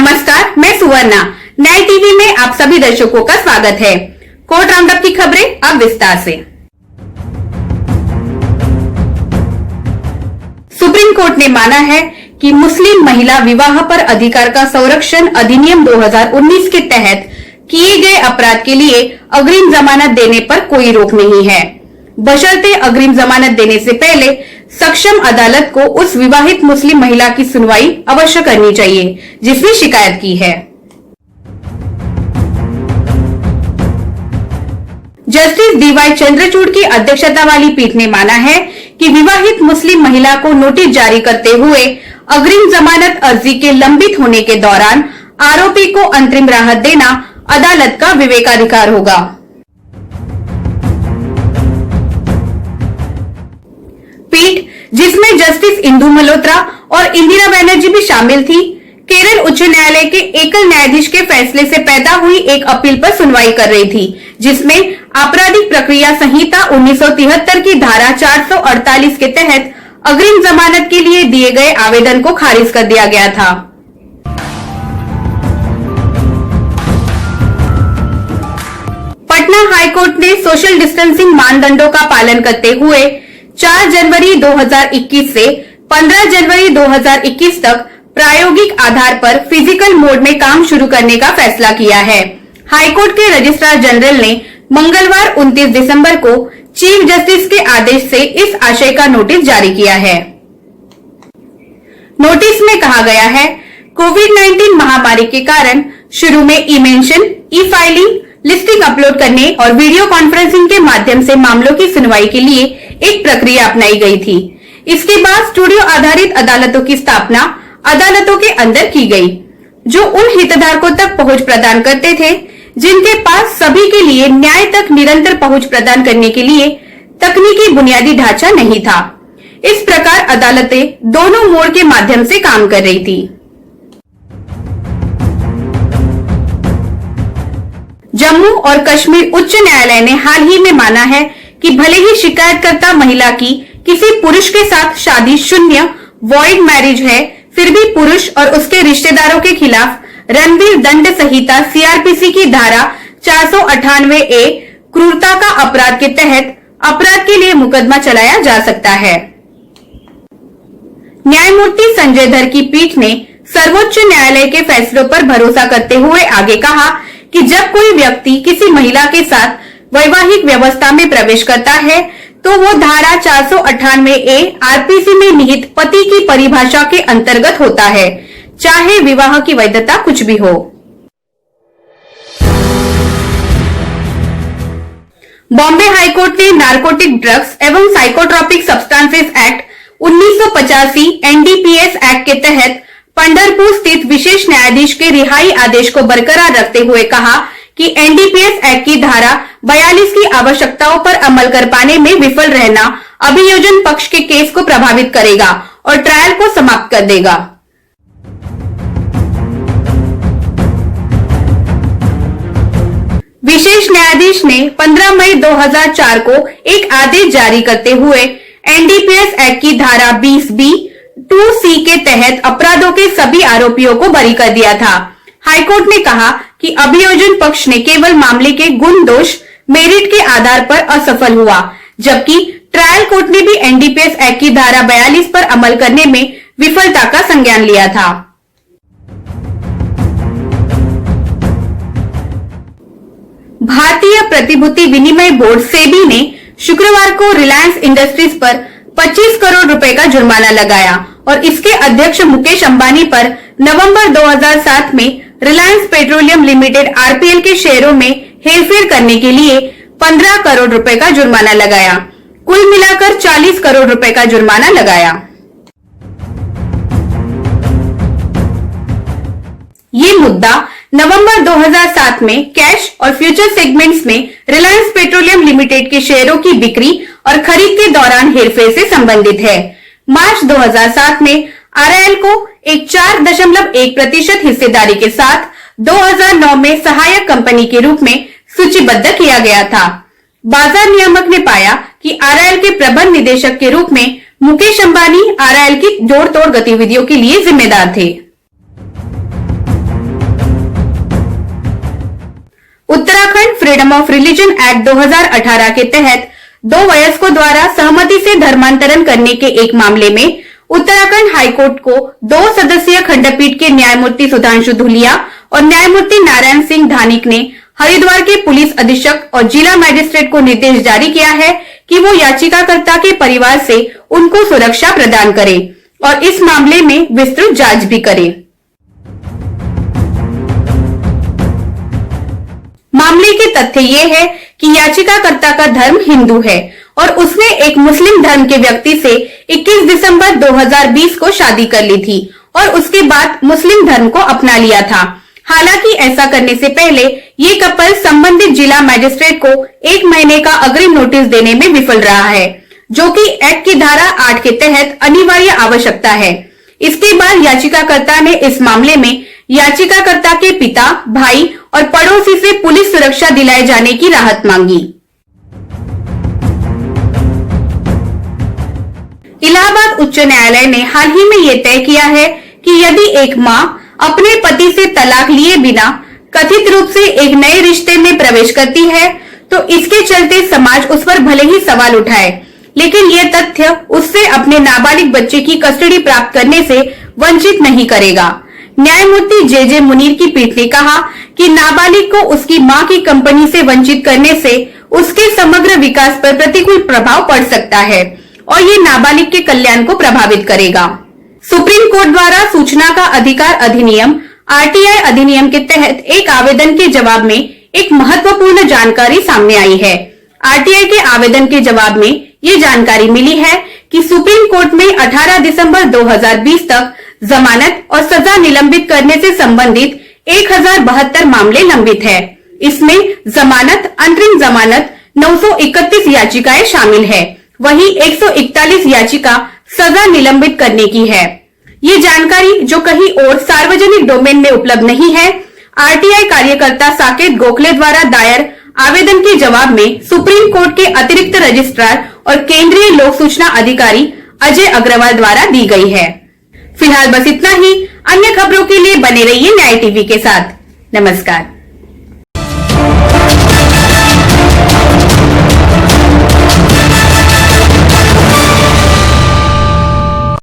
नमस्कार, मैं सुवर्णा। नए टीवी में आप सभी दर्शकों का स्वागत है। कोर्ट राउंडअप की खबरें अब विस्तार से। सुप्रीम कोर्ट ने माना है कि मुस्लिम महिला विवाह पर अधिकार का संरक्षण अधिनियम 2019 के तहत किए गए अपराध के लिए अग्रिम जमानत देने पर कोई रोक नहीं है, बशर्ते अग्रिम जमानत देने से पहले सक्षम अदालत को उस विवाहित मुस्लिम महिला की सुनवाई अवश्य करनी चाहिए जिसने शिकायत की है। जस्टिस डीवाई चंद्रचूड़ की अध्यक्षता वाली पीठ ने माना है कि विवाहित मुस्लिम महिला को नोटिस जारी करते हुए अग्रिम जमानत अर्जी के लंबित होने के दौरान आरोपी को अंतरिम राहत देना अदालत का विवेकाधिकार होगा। पीठ, जिसमें जस्टिस इंदु मल्होत्रा और इंदिरा बनर्जी भी शामिल थी, केरल उच्च न्यायालय के एकल न्यायाधीश के फैसले से पैदा हुई एक अपील पर सुनवाई कर रही थी, जिसमें आपराधिक प्रक्रिया संहिता 1973 की धारा 448 के तहत अग्रिम जमानत के लिए दिए गए आवेदन को खारिज कर दिया गया था। पटना हाईकोर्ट ने सोशल डिस्टेंसिंग मानदंडों का पालन करते हुए 4 जनवरी 2021 से 15 जनवरी 2021 तक प्रायोगिक आधार पर फिजिकल मोड में काम शुरू करने का फैसला किया है। हाईकोर्ट के रजिस्ट्रार जनरल ने मंगलवार 29 दिसंबर को चीफ जस्टिस के आदेश से इस आशय का नोटिस जारी किया है। नोटिस में कहा गया है, कोविड-19 महामारी के कारण शुरू में ई-मेंशन, ई-फाइलिंग, लिस्टिंग अपलोड करने और वीडियो कॉन्फ्रेंसिंग के माध्यम से मामलों की सुनवाई के लिए एक प्रक्रिया अपनाई गई थी। इसके बाद स्टूडियो आधारित अदालतों की स्थापना अदालतों के अंदर की गई, जो उन हितधारकों तक पहुंच प्रदान करते थे जिनके पास सभी के लिए न्याय तक निरंतर पहुंच प्रदान करने के लिए तकनीकी बुनियादी ढांचा नहीं था। इस प्रकार अदालतें दोनों मोड के माध्यम से काम कर रही थी। जम्मू और कश्मीर उच्च न्यायालय ने हाल ही में माना है कि भले ही शिकायतकर्ता महिला की किसी पुरुष के साथ शादी शून्य वॉइड मैरिज है, फिर भी पुरुष और उसके रिश्तेदारों के खिलाफ रणवीर दंड संहिता सीआरपीसी की धारा 498A क्रूरता का अपराध के तहत अपराध के लिए मुकदमा चलाया जा सकता है। न्यायमूर्ति संजय धर की पीठ ने सर्वोच्च न्यायालय के फैसलों पर भरोसा करते हुए आगे कहा कि जब कोई व्यक्ति किसी महिला के साथ वैवाहिक व्यवस्था में प्रवेश करता है तो वो धारा 498A आरपीसी में निहित पति की परिभाषा के अंतर्गत होता है, चाहे विवाह की वैधता कुछ भी हो। बॉम्बे हाईकोर्ट ने नारकोटिक ड्रग्स एवं psychotropic substances act 1985 NDPS act के तहत पंढरपुर स्थित विशेष न्यायाधीश के रिहाई आदेश को बरकरार रखते हुए कहा कि एनडीपीएस एक्ट की धारा 42 की आवश्यकताओं पर अमल कर पाने में विफल रहना अभियोजन पक्ष के केस को प्रभावित करेगा और ट्रायल को समाप्त कर देगा। विशेष न्यायाधीश ने 15 मई 2004 को एक आदेश जारी करते हुए एनडीपीएस एक्ट की धारा 20B 2C के तहत अपराधों के सभी आरोपियों को बरी कर दिया था। हाईकोर्ट ने कहा कि अभियोजन पक्ष ने केवल मामले के गुण दोष मेरिट के आधार पर असफल हुआ, जबकि ट्रायल कोर्ट ने भी एनडीपीएस एक्ट की धारा 42 पर अमल करने में विफलता का संज्ञान लिया था। भारतीय प्रतिभूति विनिमय बोर्ड सेबी ने शुक्रवार को रिलायंस इंडस्ट्रीज पर 25 करोड़ रुपए का जुर्माना लगाया और इसके अध्यक्ष मुकेश अंबानी पर नवंबर 2007 में रिलायंस पेट्रोलियम लिमिटेड आरपीएल के शेयरों में हेरफेर करने के लिए 15 करोड़ रुपए का जुर्माना लगाया। कुल मिलाकर 40 करोड़ रुपए का जुर्माना लगाया। ये मुद्दा नवंबर 2007 में कैश और फ्यूचर सेगमेंट्स में रिलायंस पेट्रोलियम लिमिटेड के शेयरों की बिक्री और खरीद के दौरान हेरफेर से संबंधित है। मार्च 2007 में आरआईएल को एक 4.1% हिस्सेदारी के साथ 2009 में सहायक कंपनी के रूप में सूचीबद्ध किया गया था। बाजार नियामक ने पाया कि आरआईएल के प्रबंध निदेशक के रूप में मुकेश अंबानी आरआईएल की जोड़ तोड़ गतिविधियों के लिए जिम्मेदार थे। Uttarakhand freedom of religion act 2018 के तहत 2 वयस्कों द्वारा सहमति से धर्मांतरण करने के एक मामले में उत्तराखंड हाईकोर्ट को 2 सदस्यीय खंडपीठ के न्यायमूर्ति सुधांशु धुलिया और न्यायमूर्ति नारायण सिंह धानिक ने हरिद्वार के पुलिस अधीक्षक और जिला मजिस्ट्रेट को निर्देश जारी किया है कि वो याचिकाकर्ता के परिवार से उनको सुरक्षा प्रदान करें और इस मामले में विस्तृत जांच भी करें। मामले के तथ्य ये है कि याचिकाकर्ता का धर्म हिंदू है और उसने एक मुस्लिम धर्म के व्यक्ति से 21 दिसंबर 2020 को शादी कर ली थी और उसके बाद मुस्लिम धर्म को अपना लिया था। हालांकि ऐसा करने से पहले ये कपल संबंधित जिला मजिस्ट्रेट को 1 महीने का अग्रिम नोटिस देने में विफल रहा है, जो कि एक्ट की धारा 8 के तहत अनिवार्य आवश्यकता है। इसके बाद याचिकाकर्ता ने इस मामले में याचिकाकर्ता के पिता, भाई और पड़ोसी से पुलिस सुरक्षा दिलाए जाने की राहत मांगी। इलाहाबाद उच्च न्यायालय ने हाल ही में ये तय किया है कि यदि एक मां अपने पति से तलाक लिए बिना कथित रूप से एक नए रिश्ते में प्रवेश करती है तो इसके चलते समाज उस पर भले ही सवाल उठाए, लेकिन ये तथ्य उससे अपने नाबालिग बच्चे की कस्टडी प्राप्त करने से वंचित नहीं करेगा। न्यायमूर्ति जे मुनीर की पीठ ने कहा कि नाबालिग को उसकी मां की कंपनी से वंचित करने से उसके समग्र विकास पर प्रतिकूल प्रभाव पड़ सकता है और ये नाबालिग के कल्याण को प्रभावित करेगा। सुप्रीम कोर्ट द्वारा सूचना का अधिकार अधिनियम आरटीआई अधिनियम के तहत एक आवेदन के जवाब में एक महत्वपूर्ण जानकारी सामने आई है। आरटीआई के आवेदन के जवाब में ये जानकारी मिली है कि सुप्रीम कोर्ट में 18 दिसंबर 2020 तक जमानत और सजा निलंबित करने से संबंधित 1072 मामले लंबित है। इसमें जमानत, अंतरिम जमानत 931 याचिकाएं शामिल है, वहीं 141 याचिका सजा निलंबित करने की है। ये जानकारी जो कहीं और सार्वजनिक डोमेन में उपलब्ध नहीं है, आरटीआई कार्यकर्ता साकेत गोखले द्वारा दायर आवेदन के जवाब में सुप्रीम कोर्ट के अतिरिक्त रजिस्ट्रार और केंद्रीय लोक सूचना अधिकारी अजय अग्रवाल द्वारा दी गई है। फिलहाल बस इतना ही। अन्य खबरों के लिए बने रहिए न्याय टीवी के साथ। नमस्कार।